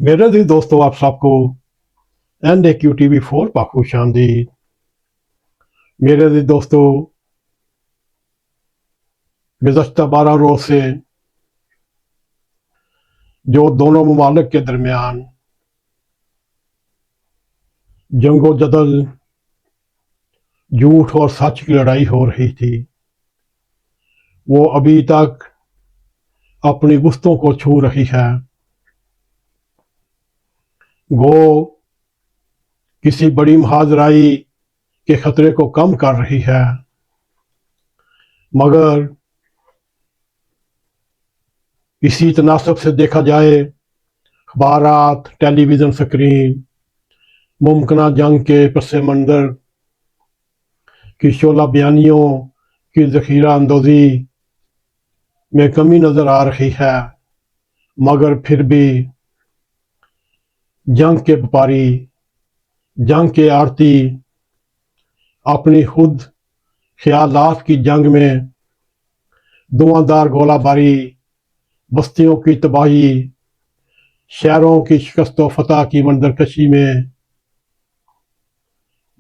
मेरे जी दोस्तों आप सबको NAQTV4 पर खुश आमदीद। मेरे जी दोस्तों गुज़श्ता 12 रोज से जो दोनों ममालिक के दरमियान जंगो जदल, झूठ और सच की लड़ाई हो रही थी, वो अभी तक अपनी वस्तुओं को छू रही है। वो किसी बड़ी महाजराई के खतरे को कम कर रही है, मगर इसी तनासब से देखा जाए अखबारात, टेलीविज़न स्क्रीन मुमकिन जंग के पस मंज़र की शोला बयानियों की ज़ख़ीरा अंदोज़ी में कमी नज़र आ रही है, मगर फिर भी जंग के व्यापारी, जंग के आड़ती अपनी खुद ख्यालात की जंग में धुआंधार गोलाबारी, बस्तियों की तबाही, शहरों की शिकस्त व फतह की मंजरकशी में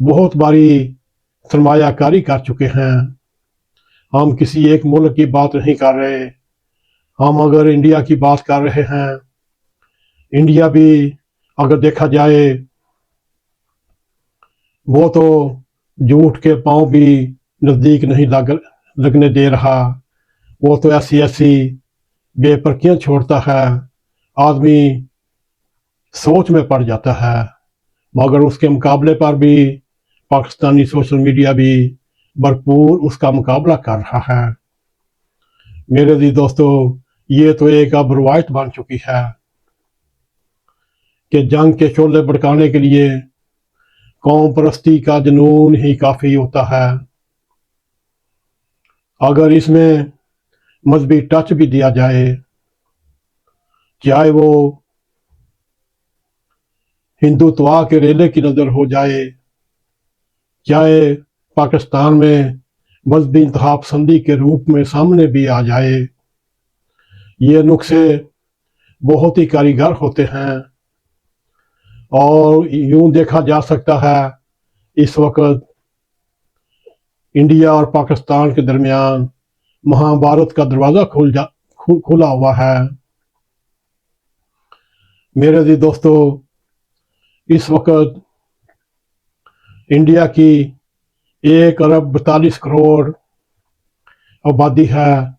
बहुत बारी सरमायाकारी कर चुके हैं। हम किसी एक मुल्क की बात नहीं कर रहे, हम अगर इंडिया की बात कर रहे हैं, इंडिया भी अगर देखा जाए वो तो झूठ के पांव भी नज़दीक नहीं लगने दे रहा। वो तो ऐसी ऐसी बेपर्कियां छोड़ता है, आदमी सोच में पड़ जाता है। मगर उसके मुकाबले पर भी पाकिस्तानी सोशल मीडिया भी भरपूर उसका मुकाबला कर रहा है। मेरे जी दोस्तों, ये तो एक अब रवायत बन चुकी है कि जंग के शोले भड़काने के लिए कौम परस्ती का जुनून ही काफ़ी होता है। अगर इसमें मजहबी टच भी दिया जाए, चाहे वो हिंदुत्वा के रेले की नज़र हो जाए, चाहे पाकिस्तान में मजहबी इंतहा पसंदी के रूप में सामने भी आ जाए, ये नुस्खे बहुत ही कारीगर होते हैं। और यूं देखा जा सकता है इस वक्त इंडिया और पाकिस्तान के दरमियान महाभारत का दरवाज़ा खुला हुआ है। मेरे जी दोस्तों, इस वक्त इंडिया की 1 अरब 42 करोड़ आबादी है,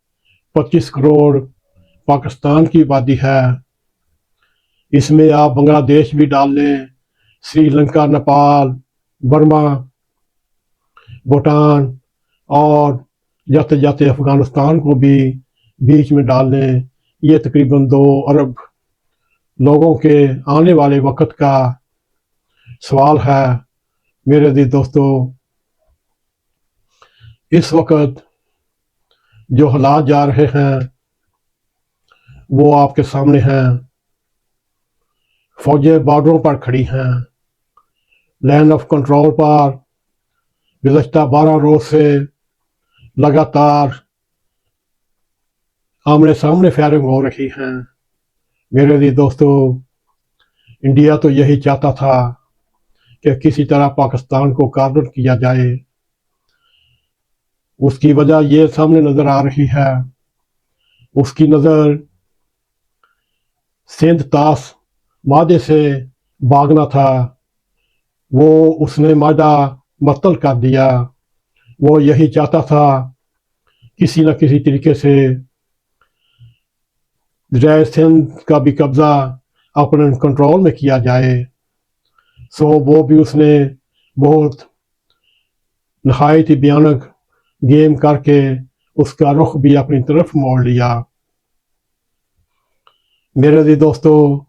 25 करोड़ पाकिस्तान की आबादी है। इसमें आप बांग्लादेश भी डाल लें, श्रीलंका, नेपाल, बर्मा, भूटान और जाते जाते अफगानिस्तान को भी बीच में डाल लें। ये तकरीबन 2 अरब लोगों के आने वाले वक्त का सवाल है। मेरे जी दोस्तों, इस वक्त जो हालात जा रहे हैं वो आपके सामने हैं। फौजें बॉर्डरों पर खड़ी हैं, लैंड ऑफ कंट्रोल पर गुज़श्ता 12 रोज से लगातार आमने सामने फायरिंग हो रही हैं। मेरे लिए दोस्तों, इंडिया तो यही चाहता था कि किसी तरह पाकिस्तान को कॉर्नर किया जाए। उसकी वजह ये सामने नजर आ रही है, उसकी नज़र सिंध तास मादे से भागना था, वो उसने मादा मत्तल कर दिया। वो यही चाहता था किसी न किसी तरीके से दरियाए सिंध का भी कब्जा अपने कंट्रोल में किया जाए। सो वो भी उसने बहुत नहायत ही भयानक गेम करके उसका रुख भी अपनी तरफ मोड़ लिया। मेरे जी दोस्तों,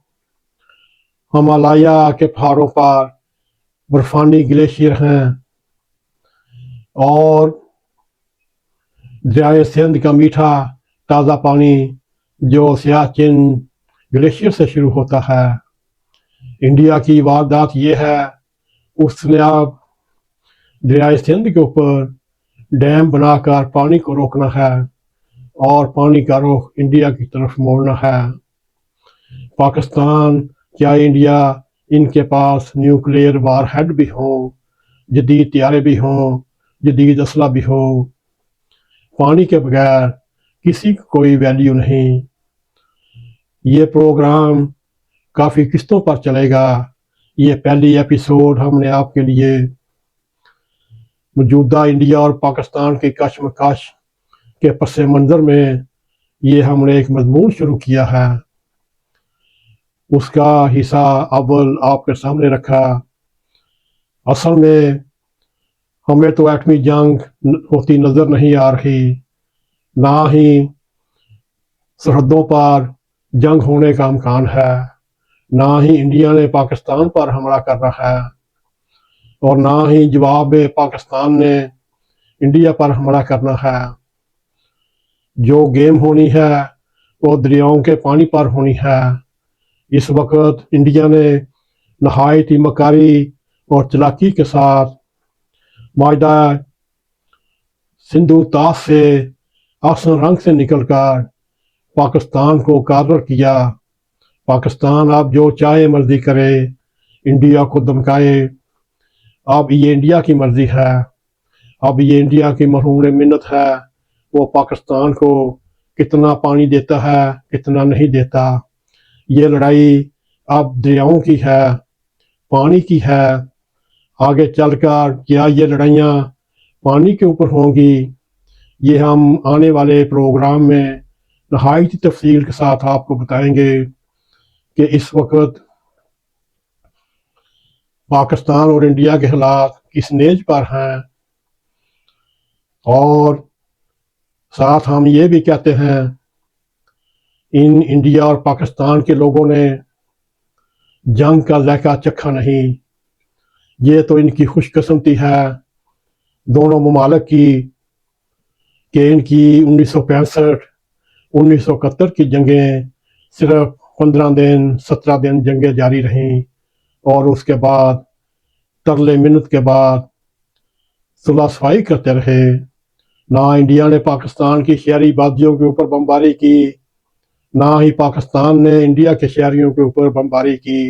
हिमालया के पहाड़ों पर बर्फानी ग्लेशियर हैं और दरियाए सिंध का मीठा ताज़ा पानी जो सियाचिन ग्लेशियर से शुरू होता है। इंडिया की वारदात ये है, उसने अब दरियाए सिंध के ऊपर डैम बनाकर पानी को रोकना है और पानी का रुख इंडिया की तरफ मोड़ना है। पाकिस्तान کیا انڈیا ان کے پاس نیوکلیئر وار ہیڈ بھی ہوں، جدید طیارے بھی ہوں، جدید اسلحہ بھی ہو؟ پانی کے بغیر کسی کو کوئی ویلیو نہیں۔ یہ پروگرام کافی قسطوں پر چلے گا۔ یہ پہلی ایپیسوڈ ہم نے آپ کے لیے موجودہ انڈیا اور پاکستان کی کشمکش کے پس منظر میں یہ ہم نے ایک مضمون شروع کیا ہے، اس کا حصہ اول آپ کے سامنے رکھا۔ اصل میں ہمیں تو ایٹمی جنگ ہوتی نظر نہیں آ رہی، نہ ہی سرحدوں پر جنگ ہونے کا امکان ہے، نہ ہی انڈیا نے پاکستان پر حملہ کر رہا ہے، اور نہ ہی جواب میں پاکستان نے انڈیا پر حملہ کرنا ہے۔ جو گیم ہونی ہے وہ دریاؤں کے پانی پر ہونی ہے۔ اس وقت انڈیا نے نہایت ہی مکاری اور چلاکی کے ساتھ معاہدہ سندھو طاس سے آسن رنگ سے نکل کر پاکستان کو کارنر کیا۔ پاکستان اب جو چاہے مرضی کرے، انڈیا کو دھمکائے۔ اب یہ انڈیا کی مرضی ہے، اب یہ انڈیا کی مرہون منت ہے، وہ پاکستان کو کتنا پانی دیتا ہے، کتنا نہیں دیتا۔ یہ لڑائی اب دریاؤں کی ہے، پانی کی ہے۔ آگے چل کر کیا یہ لڑائیاں پانی کے اوپر ہوں گی؟ یہ ہم آنے والے پروگرام میں نہایت تفصیل کے ساتھ آپ کو بتائیں گے کہ اس وقت پاکستان اور انڈیا کے حالات کس نیز پر ہیں، اور ساتھ ہم یہ بھی کہتے ہیں ان انڈیا اور پاکستان کے لوگوں نے جنگ کا ذائقہ چکھا نہیں۔ یہ تو ان کی خوش قسمتی ہے دونوں ممالک کی کہ ان کی 1965 1971 کی جنگیں صرف 15 دن 17 دن جنگیں جاری رہیں، اور اس کے بعد ترلے منت کے بعد صلح صفائی کرتے رہے۔ نہ انڈیا نے پاکستان کی شہری بادیوں کے اوپر بمباری کی، نہ ہی پاکستان نے انڈیا کے شہریوں کے اوپر بمباری کی۔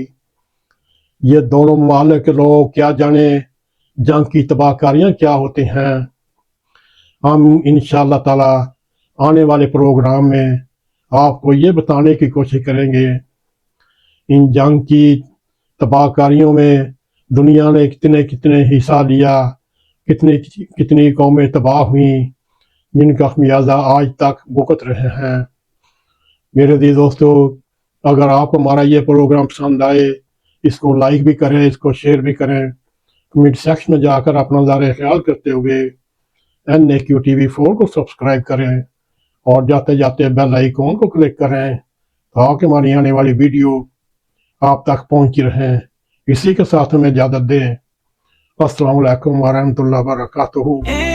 یہ دونوں ممالک کے لوگ کیا جانے جنگ کی تباہ کاریاں کیا ہوتی ہیں۔ ہم انشاءاللہ تعالی آنے والے پروگرام میں آپ کو یہ بتانے کی کوشش کریں گے ان جنگ کی تباہ کاریوں میں دنیا نے کتنے حصہ لیا، کتنی قومیں تباہ ہوئیں، جن کا خمیازہ آج تک بھگت رہے ہیں۔ میرے عزیز دوستو، اگر آپ ہمارا یہ پروگرام پسند آئے، اس کو لائک بھی کریں، اس کو شیئر بھی کریں، کمنٹ سیکشن میں جا کر اپنا ظاہر خیال کرتے ہوئے NAQTV4 کو سبسکرائب کریں، اور جاتے جاتے بیل آئیکن کو کلک کریں تاکہ ہماری آنے والی ویڈیو آپ تک پہنچی رہیں۔ اسی کے ساتھ ہمیں اجازت دیں۔ السلام علیکم ورحمۃ اللہ وبرکاتہ۔